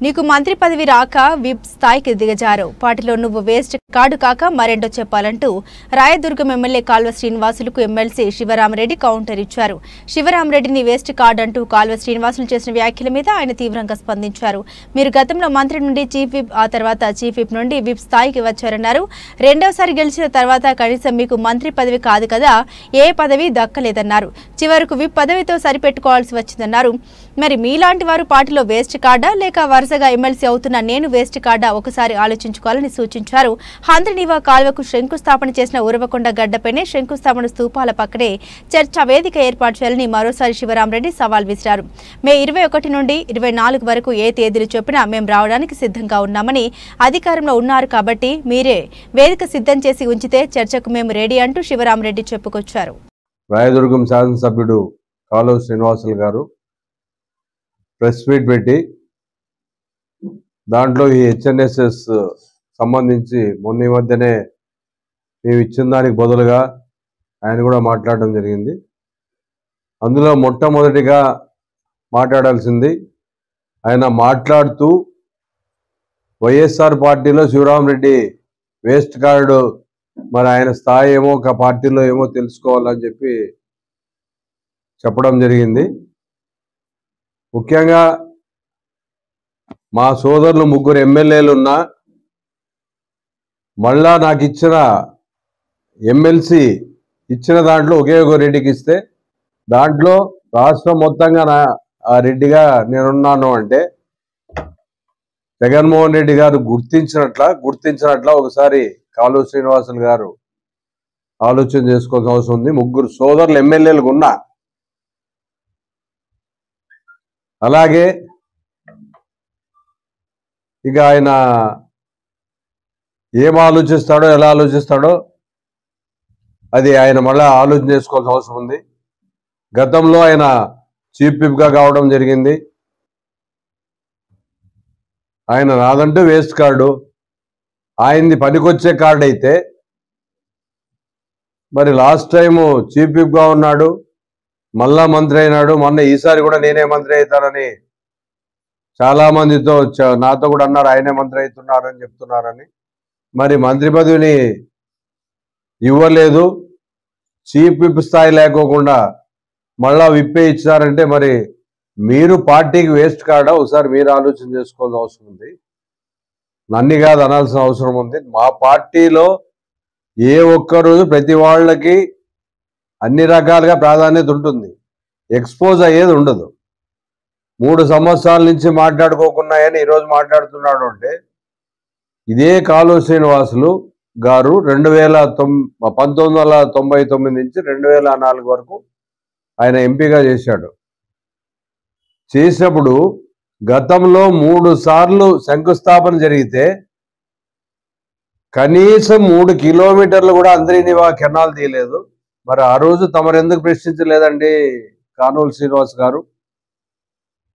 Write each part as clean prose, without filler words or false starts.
నీకు మంత్రి పదవి రాక విప్ స్థాయికి దిగజారు. పార్టీలో నువ్వు వేస్ట్ కార్డు కాక మరెండో చెప్పాలంటూ రాయదుర్గం ఎమ్మెల్యే కాల్వ శ్రీనివాసులకు ఎమ్మెల్సీ శివరామరెడ్డి కౌంటర్ ఇచ్చారు. శివరామరెడ్డిని వేస్ట్ కార్డు అంటూ కాల్వ శ్రీనివాసులు చేసిన వ్యాఖ్యల మీద ఆయన తీవ్రంగా స్పందించారు. మీరు గతంలో మంత్రి నుండి చీఫ్ విప్, ఆ తర్వాత చీఫ్ విప్ నుండి విప్ స్థాయికి వచ్చారన్నారు. రెండోసారి గెలిచిన తర్వాత కనీసం మీకు మంత్రి పదవి కాదు కదా, ఏ పదవి దక్కలేదన్నారు. చివరకు విప్ పదవితో సరిపెట్టుకోవాల్సి వచ్చిందన్నారు. మరి మీలాంటి వారు పార్టీలో వేస్ట్ కార్డా లేక వరుసగా ఎమ్మెల్సీ అవుతున్న నేను వేస్ట్ కార్డా ఒకసారి ఆలోచించుకోవాలని సూచించారు. హంద్రినీవా కాల్వకు శంకుస్థాపన చేసిన ఉరవకొండ గడ్డపైనే శంకుస్థాపన స్తూపాల పక్కనే చర్చా వేదిక ఏర్పాటు చేయాలని మరోసారి శివరామరెడ్డి సవాల్ విసిరారు. మే 21 నుండి 24 వరకు ఏ తేదీలు చెప్పినా మేం రావడానికి సిద్ధంగా ఉన్నామని, అధికారంలో ఉన్నారు కాబట్టి మీరే వేదిక సిద్ధం చేసి ఉంచితే చర్చకు మేము రెడీ అంటూ శివరామరెడ్డి చెప్పుకొచ్చారు. రాయదుర్గం శాసనసభ్యుడు కాలువ శ్రీనివాసులు గారు ప్రెస్ మీట్ పెట్టి దాంట్లో ఈ హెచ్ఎన్ఎస్ఎస్ సంబంధించి మొన్న ఈ మధ్యనే మేము ఇచ్చిన దానికి బదులుగా ఆయన కూడా మాట్లాడడం జరిగింది. అందులో మొట్టమొదటిగా మాట్లాడాల్సింది ఆయన మాట్లాడుతూ వైఎస్ఆర్ పార్టీలో శివరామరెడ్డి వేస్ట్ కార్డు, మరి ఆయన స్థాయి ఏమో ఒక పార్టీలో ఏమో తెలుసుకోవాలని చెప్పి చెప్పడం జరిగింది. ముఖ్యంగా మా సోదరులు 3 ఎమ్మెల్యేలు ఉన్నా మళ్ళా నాకు ఇచ్చిన ఎమ్మెల్సీ ఇచ్చిన దాంట్లో ఒకే ఒక రెడ్డికి ఇస్తే దాంట్లో రాష్ట్రం మొత్తంగా ఆ రెడ్డిగా నేనున్నాను అంటే జగన్మోహన్ రెడ్డి గారు గుర్తించినట్ల ఒకసారి కాలువ శ్రీనివాసులు గారు ఆలోచన చేసుకోవాల్సిన అవసరం ఉంది. 3 సోదరులు ఎమ్మెల్యేలకు ఉన్నా అలాగే ఇక ఆయన ఏం ఆలోచిస్తాడో ఎలా ఆలోచిస్తాడో అది ఆయన మళ్ళీ ఆలోచన చేసుకోవాల్సిన అవసరం ఉంది. గతంలో ఆయన చీఫ్ విప్గా కావడం జరిగింది. ఆయన నాదంటూ వేస్ట్ కార్డు, ఆయనది పనికొచ్చే కార్డు అయితే మరి లాస్ట్ టైము చీఫ్ విప్గా ఉన్నాడు, మళ్ళా మంత్రి అయినాడు. మొన్న ఈసారి కూడా నేనే మంత్రి అవుతానని చాలా మందితో నాతో కూడా అన్నారు, ఆయనే మంత్రి అవుతున్నారని చెప్తున్నారని. మరి మంత్రి పదవిని ఇవ్వలేదు, చీఫ్ విప్ స్థాయి లేకోకుండా మళ్ళా విప్పే ఇచ్చారంటే మరి మీరు పార్టీకి వేస్ట్ కార్డా ఒకసారి మీరు ఆలోచన చేసుకోవాల్సిన అవసరం ఉంది. నన్ను కాదు అనాల్సిన అవసరం ఉంది. మా పార్టీలో ఏ ఒక్కరోజు ప్రతి వాళ్ళకి అన్ని రకాలుగా ప్రాధాన్యత ఉంటుంది, ఎక్స్పోజ్ అయ్యేది ఉండదు. 3 సంవత్సరాల నుంచి మాట్లాడుకోకున్నాయని ఈరోజు మాట్లాడుతున్నాడు అంటే ఇదే కాలువ శ్రీనివాసులు గారు 1999 నుంచి 2004 వరకు ఆయన ఎంపీగా చేశాడు. చేసినప్పుడు గతంలో 3 సార్లు శంకుస్థాపన జరిగితే కనీసం 3 కిలోమీటర్లు కూడా హంద్రినీవా కెనాల్ తీయలేదు. మరి ఆ రోజు తమరెందుకు ప్రశ్నించలేదండి కాలువ శ్రీనివాస్ గారు?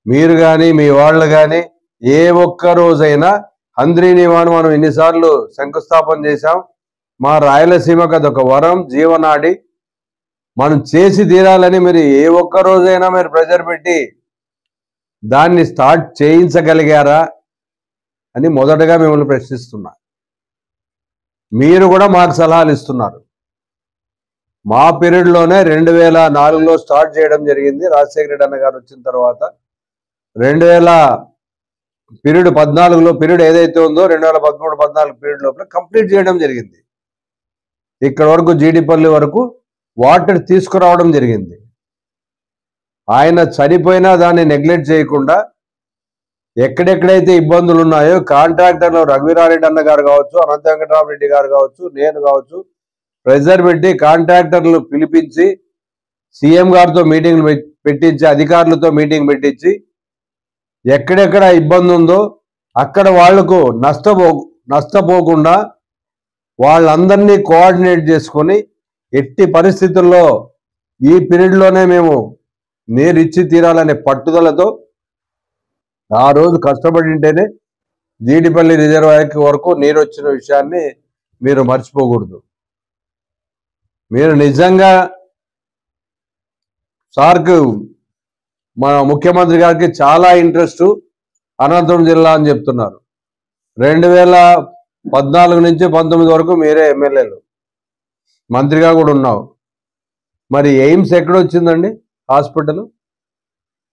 మీరు కానీ మీ వాళ్ళు కానీ ఏ ఒక్క రోజైనా హంద్రినీవాను మనం ఎన్నిసార్లు శంకుస్థాపన చేశాం, మా రాయలసీమకు అదొక వరం, జీవనాడి, మనం చేసి తీరాలని మీరు ఏ ఒక్క రోజైనా మీరు ప్రెజర్ పెట్టి దాన్ని స్టార్ట్ చేయించగలిగారా అని మొదటగా మిమ్మల్ని ప్రశ్నిస్తున్నా. మీరు కూడా మాకు సలహాలు ఇస్తున్నారు. మా పీరియడ్లోనే 2004లో స్టార్ట్ చేయడం జరిగింది. రాజశేఖర రెడ్డి అన్న గారు వచ్చిన తర్వాత 2000 పీరియడ్ 14లో పీరియడ్ ఏదైతే ఉందో 2013-14 పీరియడ్ లోపల కంప్లీట్ చేయడం జరిగింది. ఇక్కడ వరకు జీడిపల్లి వరకు వాటర్ తీసుకురావడం జరిగింది. ఆయన చనిపోయినా దాన్ని నెగ్లెక్ట్ చేయకుండా ఎక్కడెక్కడైతే ఇబ్బందులు ఉన్నాయో కాంట్రాక్టర్లు రఘువీరారెడ్డి అన్న గారు కావచ్చు, అనంత వెంకటరామరెడ్డి గారు కావచ్చు, నేను కావచ్చు, ప్రెజర్ పెట్టి కాంట్రాక్టర్లు పిలిపించి సీఎం గారితో మీటింగ్లు పెట్టించి అధికారులతో మీటింగ్ పెట్టించి ఎక్కడెక్కడ ఇబ్బంది ఉందో అక్కడ వాళ్లకు నష్టపోకుండా వాళ్ళందరినీ కోఆర్డినేట్ చేసుకొని ఎట్టి పరిస్థితుల్లో ఈ పీరియడ్లోనే మేము నీరు ఇచ్చి తీరాలనే పట్టుదలతో ఆ రోజు కష్టపడి ఉంటేనే జీడిపల్లి రిజర్వాయర్ వరకు నీరు వచ్చిన విషయాన్ని మీరు మర్చిపోకూడదు. మీరు నిజంగా సార్కు మన ముఖ్యమంత్రి గారికి చాలా ఇంట్రెస్ట్, అనంతపురం జిల్లా అని చెప్తున్నారు. 2014 నుంచి 19 వరకు మీరే ఎమ్మెల్యేలు, మంత్రిగా కూడా ఉన్నావు. మరి ఎయిమ్స్ ఎక్కడొచ్చిందండి హాస్పిటల్?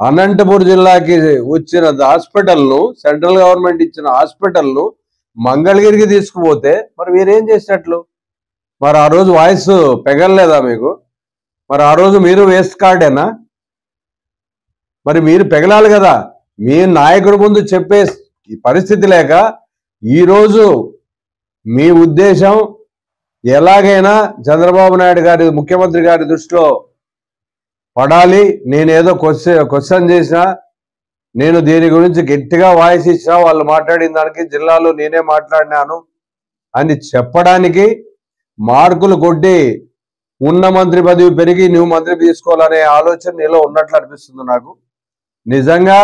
అనంతపురం జిల్లాకి వచ్చిన హాస్పిటల్ను, సెంట్రల్ గవర్నమెంట్ ఇచ్చిన హాస్పిటల్ను మంగళగిరికి తీసుకుపోతే మరి మీరేం చేసినట్లు? మరి ఆ రోజు వాయిస్ పెగలలేదా మీకు? మరి ఆ రోజు మీరు వేస్ట్ కార్డేనా? మరి మీరు పెగలాలి కదా. మీ నాయకుడి ముందు చెప్పే ఈ పరిస్థితి లేక ఈరోజు మీ ఉద్దేశం ఎలాగైనా చంద్రబాబు నాయుడు గారి, ముఖ్యమంత్రి గారి దృష్టిలో పడాలి. నేనేదో క్వశ్చన్ చేసినా, నేను దీని గురించి గట్టిగా వాయిస్ ఇచ్చినా, వాళ్ళు మాట్లాడిన దానికి జిల్లాలో నేనే మాట్లాడినాను అని చెప్పడానికి మార్కులు కొట్టి ఉన్న మంత్రి పదవి పెరిగి నువ్వు మంత్రి తీసుకోవాలనే ఆలోచన నీలో ఉన్నట్లు అనిపిస్తుంది నాకు. నిజంగా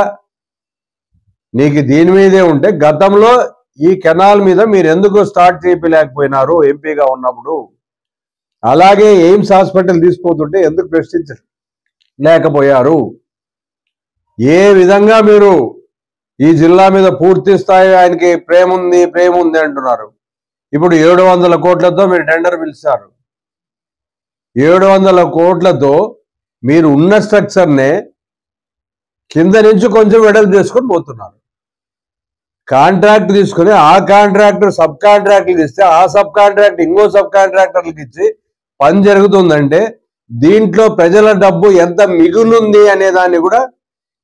నీకు దీని మీదే ఉంటే గతంలో ఈ కెనాల్ మీద మీరు ఎందుకు స్టార్ట్ చేయలేకపోయినారు ఎంపీగా ఉన్నప్పుడు? అలాగే ఎయిమ్స్ హాస్పిటల్ తీసుకుపోతుంటే ఎందుకు ప్రశ్నించలేకపోయారు? ఏ విధంగా మీరు ఈ జిల్లా మీద పూర్తి స్థాయి ఆయనకి ప్రేమ ఉంది అంటున్నారు. ఇప్పుడు 700 కోట్లతో మీరు టెండర్ పిలిచారు. 700 కోట్లతో మీరు ఉన్న స్ట్రక్చర్నే కింద నుంచి కొంచెం వెడల్పు చేసుకొని పోతున్నారు. కాంట్రాక్ట్ తీసుకుని ఆ కాంట్రాక్టర్ సబ్ కాంట్రాక్ట్లు ఇస్తే ఆ సబ్ కాంట్రాక్ట్ ఇంకో సబ్ కాంట్రాక్టర్లకు ఇచ్చి పని జరుగుతుందంటే దీంట్లో ప్రజల డబ్బు ఎంత మిగులుంది అనే దాన్ని కూడా,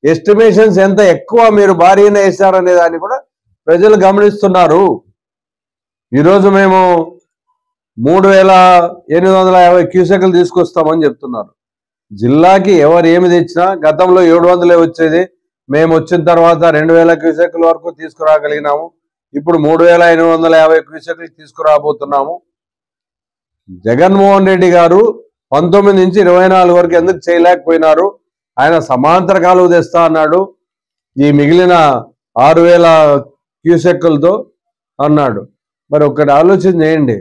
ఎస్టిమేషన్స్ ఎంత ఎక్కువ మీరు భారీగా వేశారనే దాన్ని కూడా ప్రజలు గమనిస్తున్నారు. ఈరోజు మేము 3850 క్యూసెక్లు తీసుకొస్తామని చెప్తున్నారు. జిల్లాకి ఎవరు ఏమి తెచ్చినా గతంలో 700 వచ్చేది, మేము వచ్చిన తర్వాత 2000 క్యూసెక్ల వరకు తీసుకురాగలిగినాము. ఇప్పుడు 3850 క్యూసెక్లు తీసుకురాబోతున్నాము. జగన్మోహన్ రెడ్డి గారు 19 నుంచి 24 వరకు ఎందుకు చేయలేకపోయినారు? ఆయన సమాంతర కాలువ తెస్తా అన్నాడు, ఈ మిగిలిన 6000 క్యూసెక్కులతో అన్నాడు. మరి ఒక్కటి ఆలోచన చేయండి.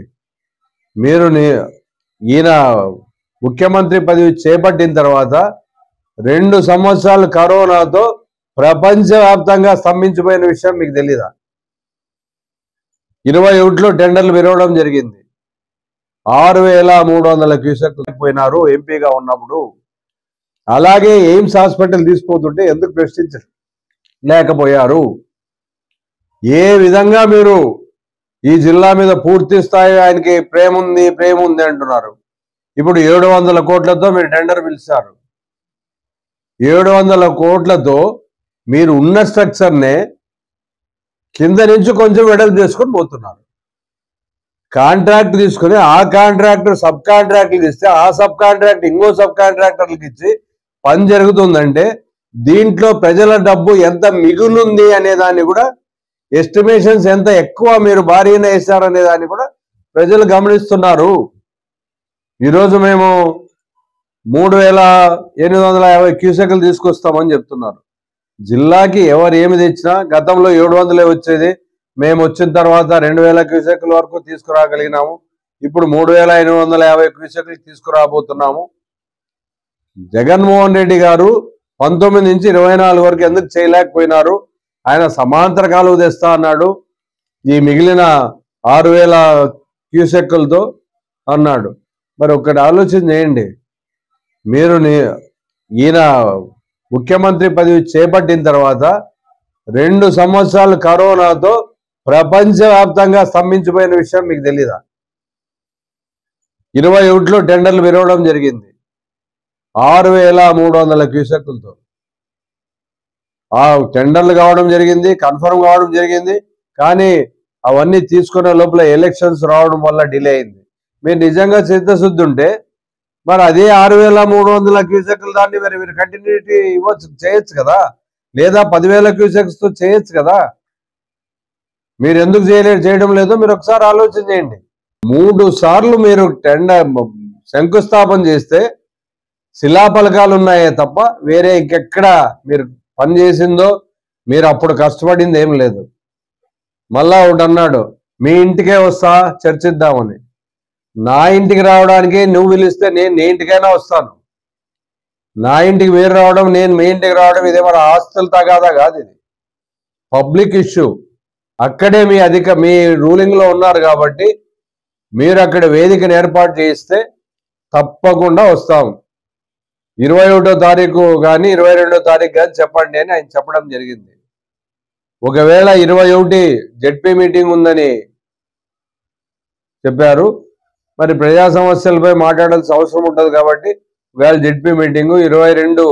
మీరు ఈయన ముఖ్యమంత్రి పదవి చేపట్టిన తర్వాత 2 సంవత్సరాలు కరోనాతో ప్రపంచవ్యాప్తంగా స్తంభించిపోయిన విషయం మీకు తెలీదా? 21లో టెండర్లు విరవడం జరిగింది. 6300 క్యూసెక్లు పోయినారు ఎంపీగా ఉన్నప్పుడు. అలాగే ఎయిమ్స్ హాస్పిటల్ తీసుకుపోతుంటే ఎందుకు ప్రశ్నించలేకపోయారు? ఏ విధంగా మీరు ఈ జిల్లా మీద పూర్తి స్థాయి ఆయనకి ప్రేమ ఉంది అంటున్నారు. ఇప్పుడు 700 కోట్లతో మీరు టెండర్ పిలిచారు. 700 కోట్లతో మీరు ఉన్న స్ట్రక్చర్నే కింద నుంచి కొంచెం వెడల్పు చేసుకొని పోతున్నారు. కాంట్రాక్ట్ తీసుకుని ఆ కాంట్రాక్టర్ సబ్ కాంట్రాక్ట్లు ఇస్తే ఆ సబ్ కాంట్రాక్ట్ ఇంకో సబ్ కాంట్రాక్టర్లకు ఇచ్చి పని జరుగుతుందంటే దీంట్లో ప్రజల డబ్బు ఎంత మిగులుంది అనే దాన్ని కూడా, ఎస్టిమేషన్స్ ఎంత ఎక్కువ మీరు భారీగా వేశారనే దాన్ని కూడా ప్రజలు గమనిస్తున్నారు. ఈరోజు మేము 3850 క్యూసెక్లు తీసుకొస్తామని చెప్తున్నారు. జిల్లాకి ఎవరు ఏమి తెచ్చినా గతంలో 700 వచ్చేది, మేము వచ్చిన తర్వాత 2000 క్యూసెక్ల వరకు తీసుకురాగలిగినాము. ఇప్పుడు 3850 క్యూసెక్లు తీసుకురాబోతున్నాము. జగన్మోహన్ రెడ్డి గారు 19 నుంచి 24 వరకు ఎందుకు చేయలేకపోయినారు? ఆయన సమాంతర కాలువ తెస్తా అన్నాడు, ఈ మిగిలిన 6000 క్యూసెక్కులతో అన్నాడు. మరి ఒక్కటి ఆలోచన చేయండి. మీరు ఈయన ముఖ్యమంత్రి పదవి చేపట్టిన తర్వాత 2 సంవత్సరాలు కరోనాతో ప్రపంచవ్యాప్తంగా స్తంభించిపోయిన విషయం మీకు తెలీదా? 21లో టెండర్లు విరవడం జరిగింది. 6300 క్యూసెక్కులతో ఆ టెండర్లు కావడం జరిగింది, కన్ఫర్మ్ కావడం జరిగింది. కానీ అవన్నీ తీసుకునే లోపల ఎలక్షన్స్ రావడం వల్ల డిలే అయింది. మీరు నిజంగా చిత్తశుద్ధి ఉంటే మరి అదే 6300 క్యూసెక్ల దాన్ని మీరు కంటిన్యూటీ చేయొచ్చు కదా, లేదా 10,000 క్యూసెక్స్తో చేయొచ్చు కదా. మీరు ఎందుకు చేయడం లేదో మీరు ఒకసారి ఆలోచన చేయండి. 3 సార్లు మీరు టెండర్ శంకుస్థాపన చేస్తే శిలాఫలకాలు ఉన్నాయే తప్ప వేరే ఇంకెక్కడ మీరు పని చేసిందో, మీరు అప్పుడు కష్టపడింది ఏం లేదు. మళ్ళా ఒకటి అన్నాడు, మీ ఇంటికే వస్తా చర్చిద్దామని. నా ఇంటికి రావడానికి నువ్వు పిలిస్తే నేను నీ ఇంటికైనా వస్తాను. నా ఇంటికి మీరు రావడం, నేను మీ ఇంటికి రావడం, ఇదే మరి ఆస్తుల తగాదా కాదు. ఇది పబ్లిక్ ఇష్యూ. అక్కడే మీ రూలింగ్ లో ఉన్నారు కాబట్టి మీరు అక్కడ వేదికను ఏర్పాటు చేయిస్తే తప్పకుండా వస్తాం. 21వ తారీఖు కానీ 22వ తారీఖు కానీ చెప్పండి అని ఆయన చెప్పడం జరిగింది. ఒకవేళ 21 జెడ్పీ మీటింగ్ ఉందని చెప్పారు. మరి ప్రజా సమస్యలపై మాట్లాడాల్సిన అవసరం ఉంటుంది కాబట్టి ఒకవేళ జెడ్పీ మీటింగు 22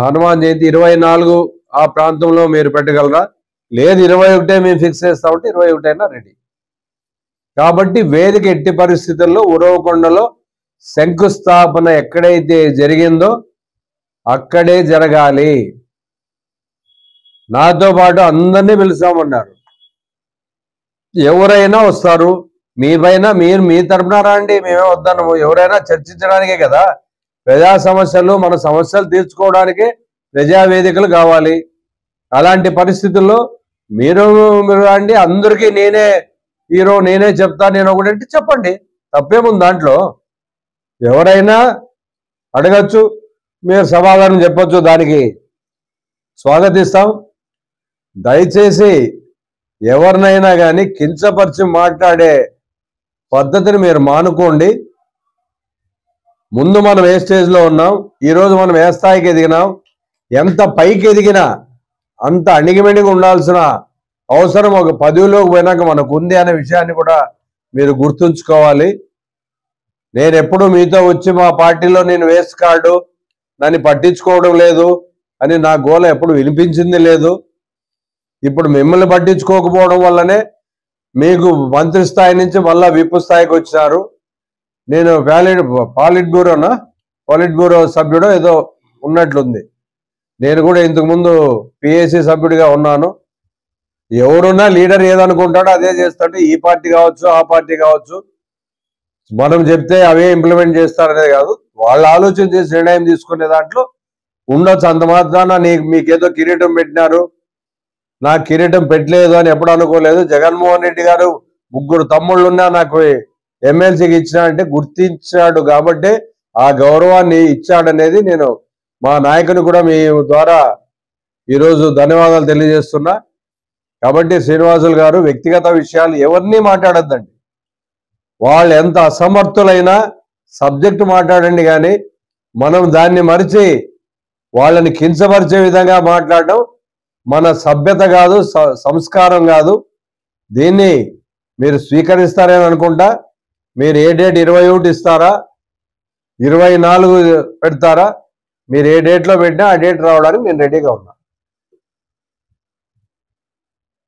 హనుమాన్ జయంతి 24 ఆ ప్రాంతంలో మీరు పెట్టగలరా? లేదు 21 మేము ఫిక్స్ చేస్తామంటే 21 అయినా రెడీ. కాబట్టి వేదిక ఎట్టి పరిస్థితుల్లో ఉరవకొండలో శంకుస్థాపన ఎక్కడైతే జరిగిందో అక్కడే జరగాలి. నాతో పాటు అందరినీ పిలుస్తామన్నారు. ఎవరైనా వస్తారు. మీ పైన మీరు మీ తరపున రండి, మేమే వద్దనము. ఎవరైనా చర్చించడానికే కదా. ప్రజా సమస్యలు మన సమస్యలు తీర్చుకోవడానికే ప్రజావేదికలు కావాలి. అలాంటి పరిస్థితుల్లో మీరు రండి. అందరికీ నేనే హీరో, నేనే చెప్తా, నేను ఒకటంటే చెప్పండి, తప్పేముంది దాంట్లో. ఎవరైనా అడగచ్చు, మీరు సమాధానం చెప్పొచ్చు, దానికి స్వాగతిస్తాం. దయచేసి ఎవరినైనా కానీ కించపరిచి మాట్లాడే పద్ధతిని మీరు మానుకోండి. ముందు మనం ఏ స్టేజ్లో ఉన్నాం, ఈరోజు మనం ఏ స్థాయికి ఎదిగినాం, ఎంత పైకి ఎదిగినా అంత అణిగిమణిగి ఉండాల్సిన అవసరం ఒక పదవిలోకి పోయినాక మనకు ఉంది అనే విషయాన్ని కూడా మీరు గుర్తుంచుకోవాలి. నేను ఎప్పుడు మీతో వచ్చి మా పార్టీలో నేను వేస్ట్ కార్డు, నన్ను పట్టించుకోవడం లేదు అని నా గోల ఎప్పుడు వినిపించింది లేదు. ఇప్పుడు మిమ్మల్ని పట్టించుకోకపోవడం వల్లనే మీకు మంత్రి స్థాయి నుంచి మళ్ళా విప్ స్థాయికి వచ్చినారు. నేను పాలిట్ బ్యూరో సభ్యుడు ఏదో ఉన్నట్లుంది. నేను కూడా ఇంతకుముందు పిఏసి సభ్యుడిగా ఉన్నాను. ఎవరున్నా లీడర్ ఏదనుకుంటాడో అదే చేస్తాడు. ఈ పార్టీ కావచ్చు, ఆ పార్టీ కావచ్చు, మనం చెప్తే అవే ఇంప్లిమెంట్ చేస్తారనేది కాదు, వాళ్ళు ఆలోచన చేసి నిర్ణయం తీసుకునే దాంట్లో ఉండొచ్చు. అంత మాత్రాన మీకేదో కిరీటం పెట్టినారు, నాకు కిరీటం పెట్టలేదు అని ఎప్పుడు అనుకోలేదు. జగన్మోహన్ రెడ్డి గారు 3 తమ్ముళ్ళున్నా నాకు ఎమ్మెల్సీకి ఇచ్చినాడంటే గుర్తించాడు కాబట్టి ఆ గౌరవాన్ని ఇచ్చాడనేది నేను మా నాయకుని కూడా మీ ద్వారా ఈరోజు ధన్యవాదాలు తెలియజేస్తున్నా. కాబట్టి శ్రీనివాసులు గారు వ్యక్తిగత విషయాలు ఎవరిని మాట్లాడొద్దండి. వాళ్ళు ఎంత అసమర్థులైనా సబ్జెక్టు మాట్లాడండి, కానీ మనం దాన్ని మరిచి వాళ్ళని కించపరిచే విధంగా మాట్లాడడం మన సభ్యత కాదు, సంస్కారం కాదు. దీన్ని మీరు స్వీకరిస్తారని అనుకుంటా. మీరు ఏ డేట్ 21 ఇస్తారా, 24 పెడతారా, మీరు ఏ డేట్లో పెట్టినా ఆ డేట్ రావడానికి నేను రెడీగా ఉన్నా.